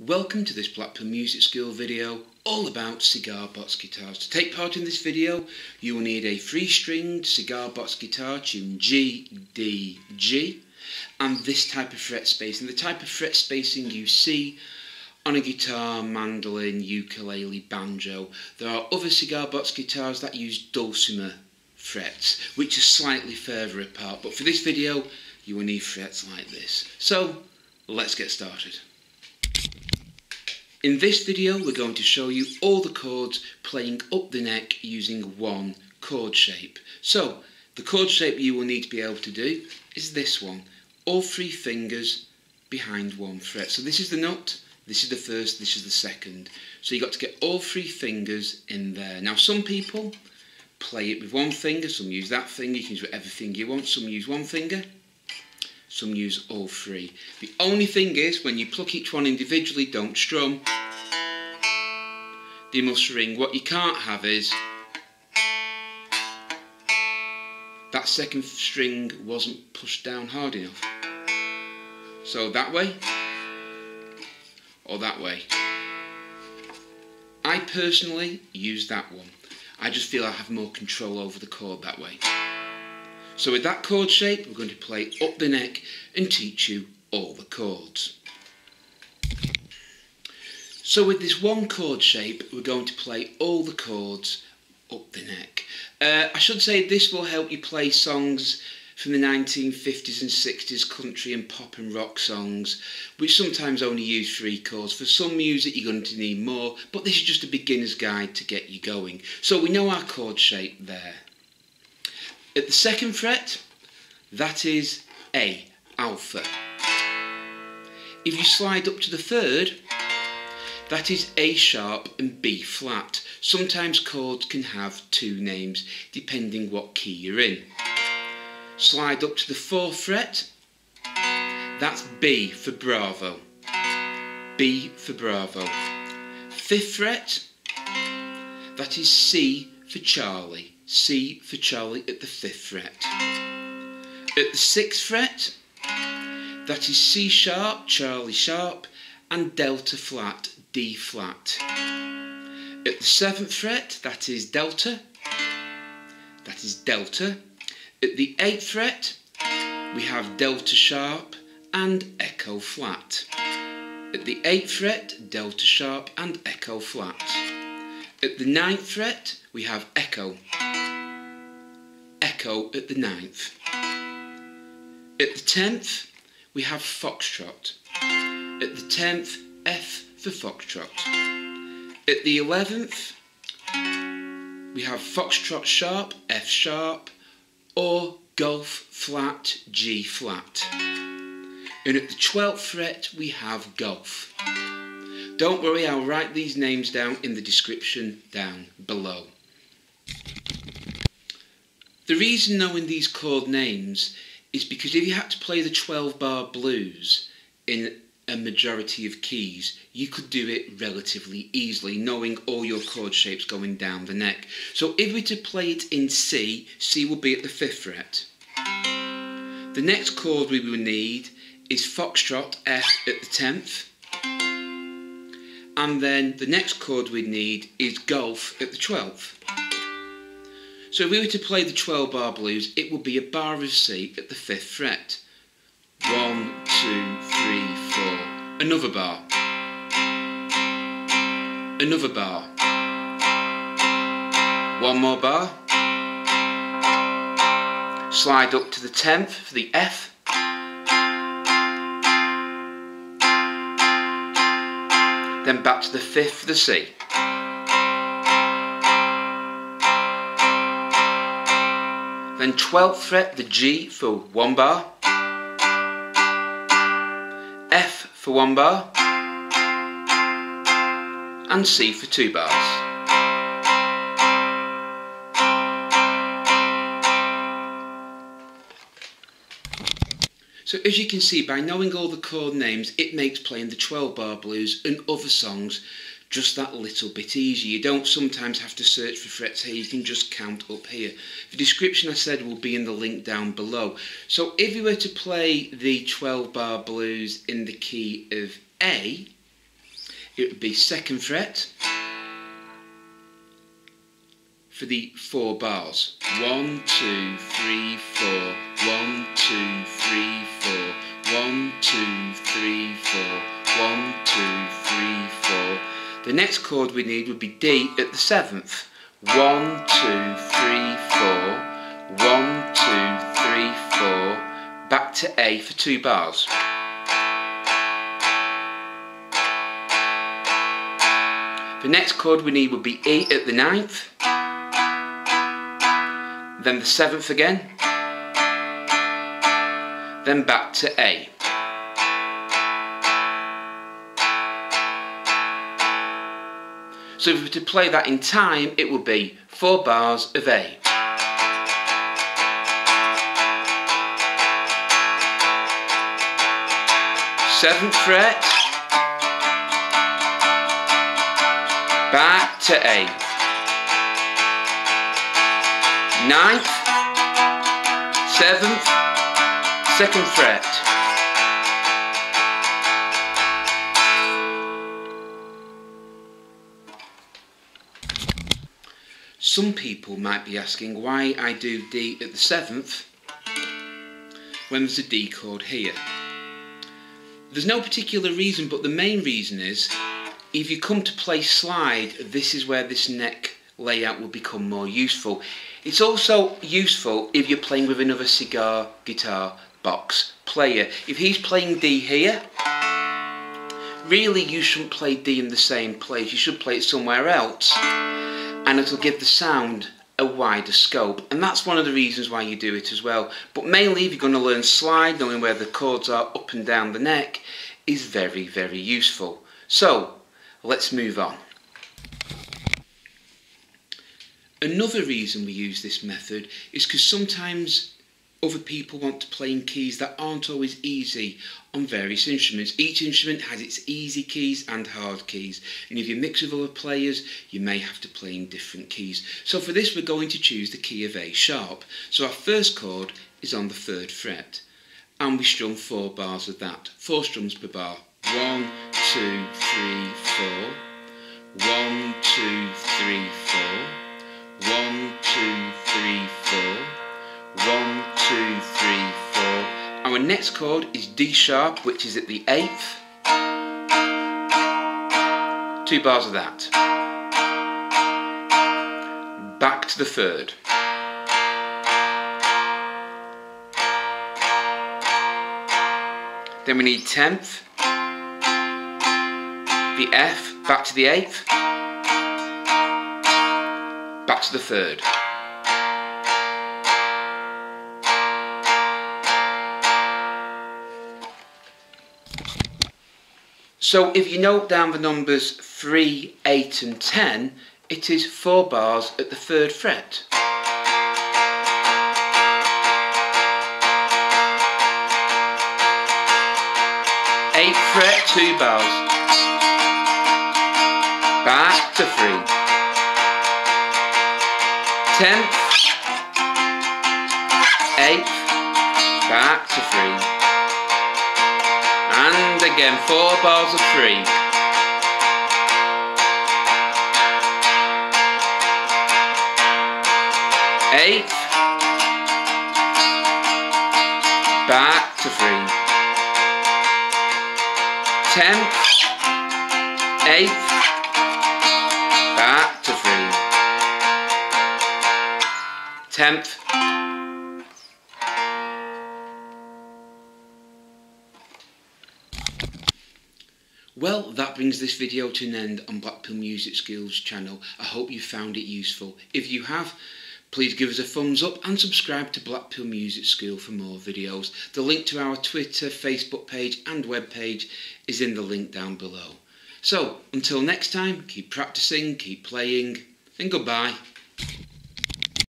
Welcome to this Blackpool Music School video all about Cigar-Box guitars. To take part in this video you will need a 3-stringed Cigar-Box guitar tuned G, D, G and this type of fret spacing. The type of fret spacing you see on a guitar, mandolin, ukulele, banjo. There are other Cigar-Box guitars that use dulcimer frets which are slightly further apart, but for this video you will need frets like this. So let's get started. In this video we're going to show you all the chords playing up the neck using one chord shape. So the chord shape you will need to be able to do is this one. All 3 fingers behind one fret. So this is the nut, this is the first, this is the second. So you've got to get all 3 fingers in there. Now some people play it with one finger, some use that finger, you can use whatever finger you want. Some use one finger, some use all 3. The only thing is, when you pluck each one individually, don't strum. They must ring. What you can't have is that second string wasn't pushed down hard enough. So that way, or that way. I personally use that one. I just feel I have more control over the chord that way. So with that chord shape, we're going to play up the neck and teach you all the chords. So with this one chord shape, we're going to play all the chords up the neck. I should say this will help you play songs from the 1950s and 60s, country and pop and rock songs, which sometimes only use 3 chords. For some music you're going to need more, but this is just a beginner's guide to get you going. So we know our chord shape there. At the 2nd fret, that is A, alpha. If you slide up to the 3rd, that is A sharp and B flat. Sometimes chords can have 2 names depending what key you're in. Slide up to the 4th fret, that's B for Bravo. B for Bravo. 5th fret, that is C for Charlie. C for Charlie at the 5th fret. At the 6th fret, that is C sharp, Charlie sharp, and delta flat, D flat. At the 7th fret, that is delta. That is delta. At the 8th fret, we have delta sharp and echo flat. At the 8th fret, delta sharp and echo flat. At the 9th fret, we have echo. Echo at the 9th. At the 10th, we have foxtrot. At the 10th, F for foxtrot. At the 11th, we have foxtrot sharp, F sharp, or golf flat, G flat. And at the 12th fret, we have golf. Don't worry, I'll write these names down in the description down below. The reason knowing these chord names is because if you had to play the 12-bar blues in a majority of keys, you could do it relatively easily, knowing all your chord shapes going down the neck. So if we were to play it in C, C will be at the 5th fret. The next chord we will need is foxtrot, F at the 10th. And then the next chord we need is golf at the 12th. So if we were to play the 12-bar blues, it would be a bar of C at the 5th fret. 1, 2, 3, 4. Another bar. Another bar. One more bar. Slide up to the 10th for the F. Then back to the 5th for the C. Then 12th fret, the G for 1 bar. F for 1 bar. And C for 2 bars. So as you can see, by knowing all the chord names, it makes playing the 12-bar blues and other songs just that little bit easier. You don't sometimes have to search for frets here, you can just count up here. The description I said will be in the link down below. So if you were to play the 12-bar blues in the key of A, it would be 2nd fret for the 4 bars. 1, 2, 3, 4. 1, 2, 3, 4. 1, 2, 3, 4. 1, 2, 3, 4. The next chord we need would be D at the 7th. 1, 2, 3, 4. 1, 2, 3, 4. Back to A for 2 bars. The next chord we need would be E at the 9th. Then the 7th again. Then back to A. So if we were to play that in time, it would be 4 bars of A. Seventh fret, back to A. 9th, 7th, 2nd fret. Some people might be asking why I do D at the 7th when there's a D chord here. There's no particular reason, but the main reason is if you come to play slide, this is where this neck layout will become more useful. It's also useful if you're playing with another Cigar-Box player. If he's playing D here, really you shouldn't play D in the same place, you should play it somewhere else, and it'll give the sound a wider scope, and that's one of the reasons why you do it as well. But mainly if you're going to learn slide, knowing where the chords are up and down the neck is very, very useful. So let's move on. Another reason we use this method is because sometimes other people want to play in keys that aren't always easy on various instruments. Each instrument has its easy keys and hard keys, and if you mix with other players you may have to play in different keys. So for this we're going to choose the key of A sharp. So our first chord is on the 3rd fret and we strum 4 bars of that, 4 strums per bar. 1, 2, 3, 4. 1, 2, 3, 4. 1, 2, 3, 4. 1, 2, 3, 4. Our next chord is D sharp, which is at the 8th. 2 bars of that. Back to the 3rd. Then we need 10th. The F, back to the 8th. Back to the 3rd. So if you note down the numbers 3, 8 and 10, it is 4 bars at the 3rd fret. Eighth fret, 2 bars. Back to 3. 10th, 8th, back to 3. And again, 4 bars of 3. Eighth, back to 3. 10th, 8th, back to 3. 10th. Well, that brings this video to an end on Blackpool Music Skills channel. I hope you found it useful. If you have, please give us a thumbs up and subscribe to Blackpool Music School for more videos. The link to our Twitter, Facebook page and web page is in the link down below. So, until next time, keep practicing, keep playing, and goodbye.